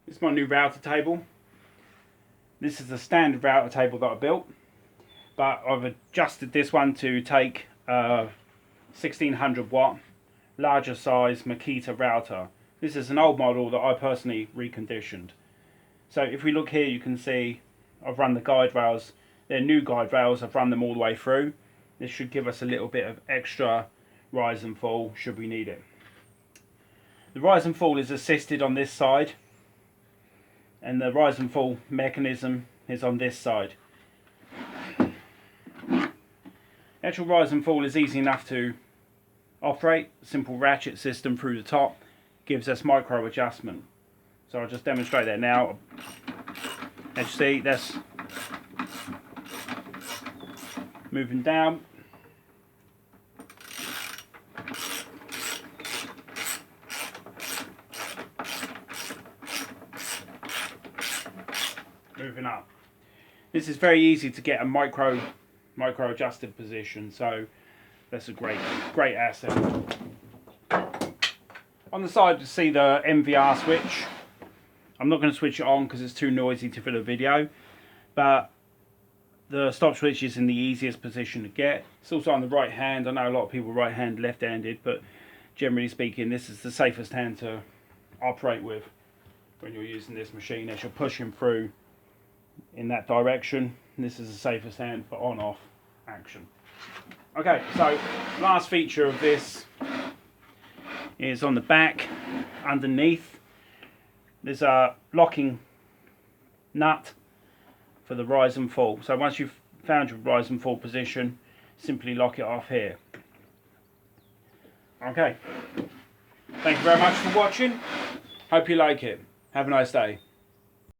This is my new router table. This is the standard router table that I built, but I've adjusted this one to take a 1600 watt larger size Makita router. This is an old model that I personally reconditioned. So if we look here, you can see I've run the guide rails. They're new guide rails. I've run them all the way through. This should give us a little bit of extra rise and fall should we need it. The rise and fall is assisted on this side, and the rise and fall mechanism is on this side. The actual rise and fall is easy enough to operate. Simple ratchet system through the top gives us micro adjustment. So I'll just demonstrate that now. As you see, that's moving down. Moving up. This is very easy to get a micro adjusted position, so that's a great asset. On the side you see the MVR switch. I'm not going to switch it on because it's too noisy to film a video, but the stop switch is in the easiest position to get. It's also on the right hand. I know a lot of people right hand, left handed, but generally speaking this is the safest hand to operate with when you're using this machine, as you're pushing through in that direction. This is the safest hand for on-off action. Okay, so last feature of this is on the back underneath. There's a locking nut for the rise and fall. So once you've found your rise and fall position, simply lock it off here. Okay, thank you very much for watching. Hope you like it. Have a nice day.